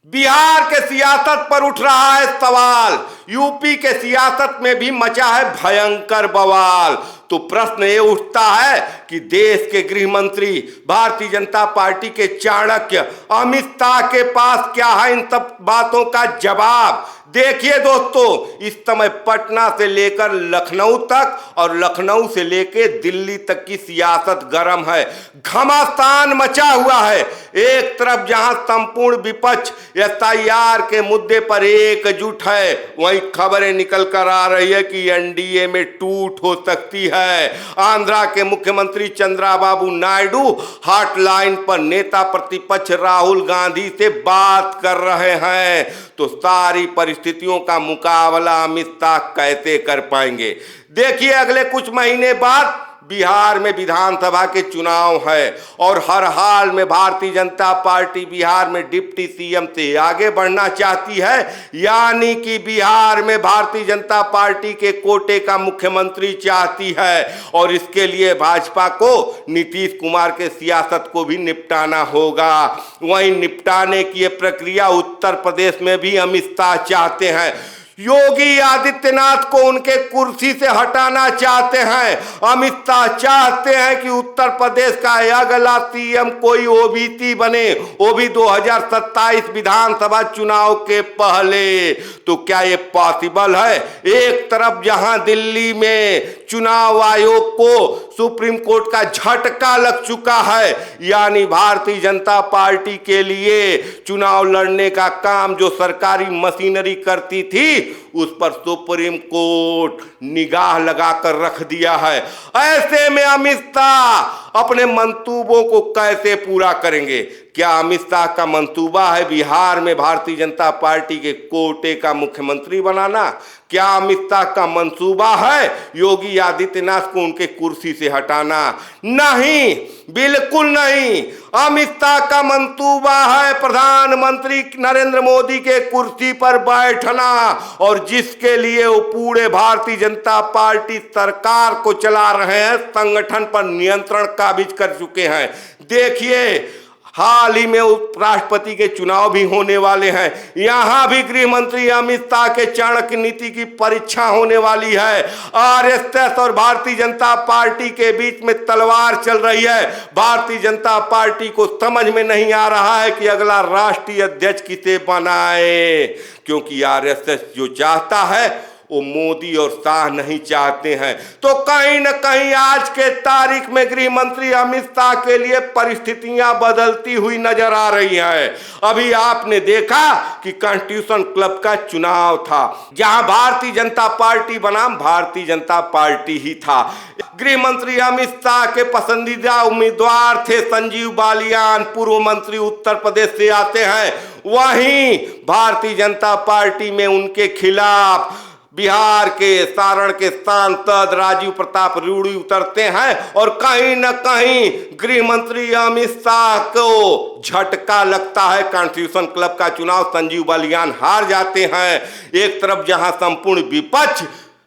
बिहार के सियासत पर उठ रहा है सवाल। यूपी के सियासत में भी मचा है भयंकर बवाल। तो प्रश्न ये उठता है कि देश के गृह मंत्री भारतीय जनता पार्टी के चाणक्य अमित शाह के पास क्या है इन सब बातों का जवाब। देखिए दोस्तों, इस समय पटना से लेकर लखनऊ तक और लखनऊ से लेकर दिल्ली तक की सियासत गर्म है, घमासान मचा हुआ है। एक तरफ जहां संपूर्ण विपक्ष एसआईआर के मुद्दे पर एकजुट है, वहीं खबरें निकल कर आ रही है कि एनडीए में टूट हो सकती है। आंध्रा के मुख्यमंत्री चंद्रबाबू नायडू हॉटलाइन पर नेता प्रतिपक्ष राहुल गांधी से बात कर रहे हैं। तो सारी परिस्थितियों का मुकाबला अमित शाह कैसे कर पाएंगे? देखिए, अगले कुछ महीने बाद बिहार में विधानसभा के चुनाव है और हर हाल में भारतीय जनता पार्टी बिहार में डिप्टी सीएम से आगे बढ़ना चाहती है, यानी कि बिहार में भारतीय जनता पार्टी के कोटे का मुख्यमंत्री चाहती है। और इसके लिए भाजपा को नीतीश कुमार के सियासत को भी निपटाना होगा। वहीं निपटाने की यह प्रक्रिया उत्तर प्रदेश में भी अमित शाह चाहते हैं। योगी आदित्यनाथ को उनके कुर्सी से हटाना चाहते हैं। अमित शाह चाहते हैं कि उत्तर प्रदेश का अगला सीएम कोई ओबीसी बने, वो भी 2027 विधानसभा चुनाव के पहले। तो क्या ये पॉसिबल है? एक तरफ जहां दिल्ली में चुनाव आयोग को सुप्रीम कोर्ट का झटका लग चुका है, यानी भारतीय जनता पार्टी के लिए चुनाव लड़ने का काम जो सरकारी मशीनरी करती थी, उस पर सुप्रीम कोर्ट निगाह लगाकर रख दिया है। ऐसे में अमित शाह अपने मंसूबों को कैसे पूरा करेंगे? क्या अमित शाह का मंसूबा है बिहार में भारतीय जनता पार्टी के कोटे का मुख्यमंत्री बनाना? क्या अमित शाह का मंसूबा है योगी आदित्यनाथ को उनके कुर्सी से हटाना? नहीं, बिल्कुल नहीं। अमित शाह का मंसूबा है प्रधानमंत्री नरेंद्र मोदी के कुर्सी पर बैठना, और जिसके लिए वो पूरे भारतीय जनता पार्टी सरकार को चला रहे हैं, संगठन पर नियंत्रण काबिज कर चुके हैं। देखिए, हाल ही में उपराष्ट्रपति के चुनाव भी होने वाले हैं। यहां भी गृह मंत्री अमित शाह के चाणक्य नीति की परीक्षा होने वाली है। आरएसएस और भारतीय जनता पार्टी के बीच में तलवार चल रही है। भारतीय जनता पार्टी को समझ में नहीं आ रहा है कि अगला राष्ट्रीय अध्यक्ष किसे बनाए, क्योंकि आरएसएस जो चाहता है वो मोदी और शाह नहीं चाहते हैं। तो कहीं न कहीं आज के तारीख में गृह मंत्री अमित शाह के लिए परिस्थितियां बदलती हुई नजर आ रही हैं। अभी आपने देखा कि कॉन्स्टिट्यूशन क्लब का चुनाव था, जहां भारतीय जनता पार्टी बनाम भारतीय जनता पार्टी ही था। गृह मंत्री अमित शाह के पसंदीदा उम्मीदवार थे संजीव बालियान, पूर्व मंत्री उत्तर प्रदेश से आते हैं। वहीं भारतीय जनता पार्टी में उनके खिलाफ बिहार के सारण के सांसद राजीव प्रताप रूडी उतरते हैं, और कहीं न कहीं गृह मंत्री अमित शाह को झटका लगता है। कॉन्स्टिट्यूशन क्लब का चुनाव संजीव बालियान हार जाते हैं। एक तरफ जहां संपूर्ण विपक्ष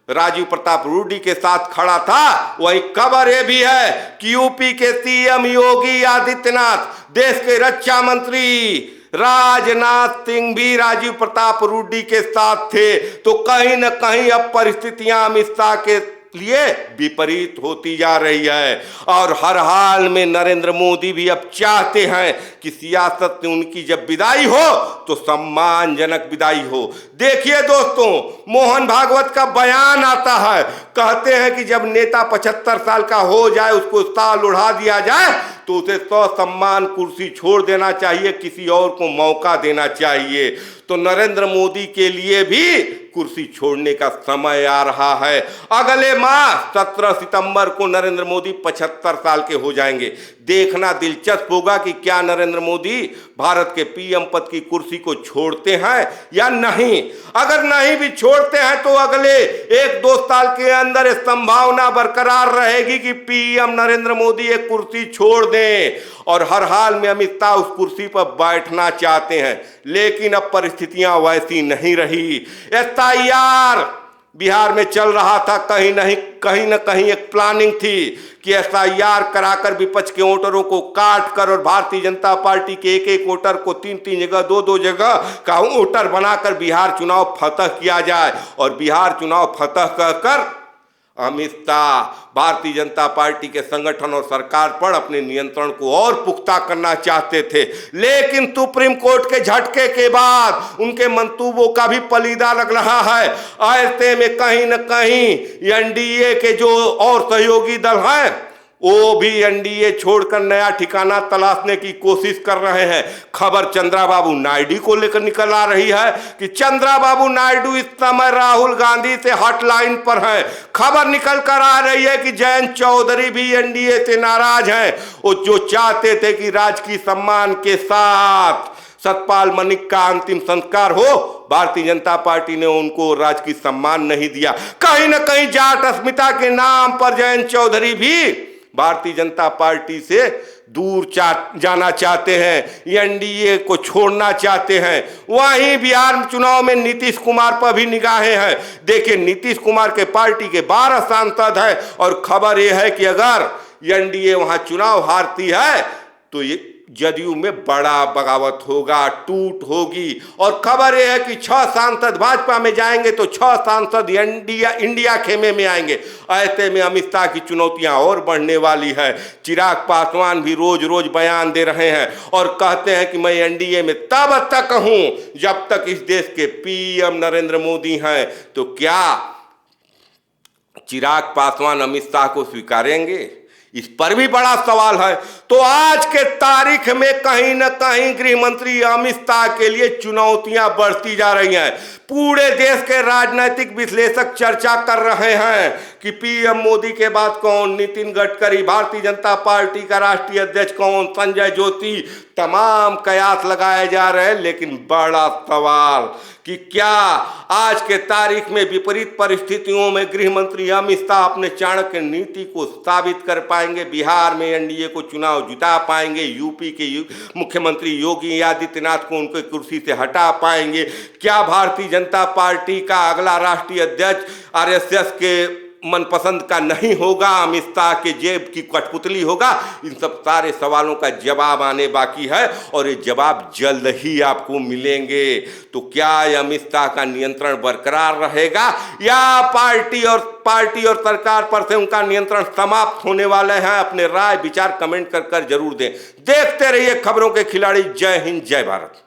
राजीव प्रताप रूडी के साथ खड़ा था, वहीं खबर यह भी है कि यूपी के सीएम योगी आदित्यनाथ, देश के रक्षा मंत्री राजनाथ सिंह भी राजीव प्रताप रूडी के साथ थे। तो कहीं न कहीं अब परिस्थितियां अमित शाह के लिए विपरीत होती जा रही है, और हर हाल में नरेंद्र मोदी भी अब चाहते हैं कि सियासत में उनकी जब विदाई हो तो सम्मानजनक विदाई हो। देखिए दोस्तों, मोहन भागवत का बयान आता है, कहते हैं कि जब नेता 75 साल का हो जाए, उसको साल उड़ा दिया जाए, तो उसे ससम्मान कुर्सी छोड़ देना चाहिए, किसी और को मौका देना चाहिए। तो नरेंद्र मोदी के लिए भी कुर्सी छोड़ने का समय आ रहा है। अगले माह 17 सितंबर को नरेंद्र मोदी 75 साल के हो जाएंगे। देखना दिलचस्प होगा कि क्या नरेंद्र मोदी भारत के पीएम पद की कुर्सी को छोड़ते हैं या नहीं। अगर नहीं भी छोड़ते हैं तो अगले 1-2 साल के अंदर संभावना बरकरार रहेगी कि पीएम नरेंद्र मोदी एक कुर्सी छोड़ दें, और हर हाल में अमित शाह उस कुर्सी पर बैठना चाहते हैं। लेकिन अब परिस्थितियां वैसी नहीं रही। एसआईआर बिहार में चल रहा था, कहीं न कहीं एक प्लानिंग थी कि एसआईआर कराकर विपक्ष के वोटरों को काट कर और भारतीय जनता पार्टी के एक एक वोटर को 3-3 जगह 2-2 जगह का वोटर बनाकर बिहार चुनाव फतह किया जाए। और बिहार चुनाव फतह कहकर अमित शाह भारतीय जनता पार्टी के संगठन और सरकार पर अपने नियंत्रण को और पुख्ता करना चाहते थे। लेकिन सुप्रीम कोर्ट के झटके के बाद उनके मंसूबों का भी पलीदा लग रहा है। ऐसे में कहीं न कहीं एनडीए के जो और सहयोगी दल हैं वो भी एनडीए छोड़कर नया ठिकाना तलाशने की कोशिश कर रहे हैं। खबर चंद्राबाबू नायडू को लेकर निकल आ रही है कि चंद्राबाबू नायडू इस समय राहुल गांधी से हॉटलाइन पर हैं। खबर निकल कर आ रही है कि जयंत चौधरी भी एनडीए से नाराज हैं। वो जो चाहते थे कि राजकीय सम्मान के साथ सतपाल मलिक का अंतिम संस्कार हो, भारतीय जनता पार्टी ने उनको राजकीय सम्मान नहीं दिया। कहीं न कहीं जाट अस्मिता के नाम पर जयंत चौधरी भी भारतीय जनता पार्टी से दूर जाना चाहते हैं, एनडीए को छोड़ना चाहते हैं। वहीं बिहार चुनाव में नीतीश कुमार पर भी निगाहें हैं। देखिए, नीतीश कुमार के पार्टी के 12 सांसद हैं और खबर यह है कि अगर एनडीए वहां चुनाव हारती है तो ये जदयू में बड़ा बगावत होगा, टूट होगी। और खबर यह है कि 6 सांसद भाजपा में जाएंगे तो 6 सांसद इंडिया खेमे में आएंगे। ऐसे में अमित शाह की चुनौतियां और बढ़ने वाली है। चिराग पासवान भी रोज रोज बयान दे रहे हैं और कहते हैं कि मैं एनडीए में तब तक हूं जब तक इस देश के पीएम नरेंद्र मोदी हैं। तो क्या चिराग पासवान अमित शाह को स्वीकारेंगे? इस पर भी बड़ा सवाल है। तो आज के तारीख में कहीं न कहीं गृह मंत्री अमित शाह के लिए चुनौतियां बढ़ती जा रही हैं। पूरे देश के राजनीतिक विश्लेषक चर्चा कर रहे हैं कि पीएम मोदी के बाद कौन, नितिन गडकरी, भारतीय जनता पार्टी का राष्ट्रीय अध्यक्ष कौन, संजय ज्योति, तमाम कयास लगाए जा रहे हैं। लेकिन बड़ा सवाल कि क्या आज के तारीख में विपरीत परिस्थितियों में गृह मंत्री अमित शाह अपने चाणक्य नीति को साबित कर पाएंगे, बिहार में एनडीए को चुनाव जिता पाएंगे, यूपी के मुख्यमंत्री योगी आदित्यनाथ को उनके कुर्सी से हटा पाएंगे? क्या भारतीय जनता पार्टी का अगला राष्ट्रीय अध्यक्ष आरएसएस के मनपसंद का नहीं होगा, अमित शाह के जेब की कठपुतली होगा? इन सब सारे सवालों का जवाब आने बाकी है और ये जवाब जल्द ही आपको मिलेंगे। तो क्या अमित शाह का नियंत्रण बरकरार रहेगा या पार्टी और सरकार पर से उनका नियंत्रण समाप्त होने वाले हैं? अपने राय विचार कमेंट कर जरूर दें। देखते रहिए खबरों के खिलाड़ी। जय हिंद, जय भारत।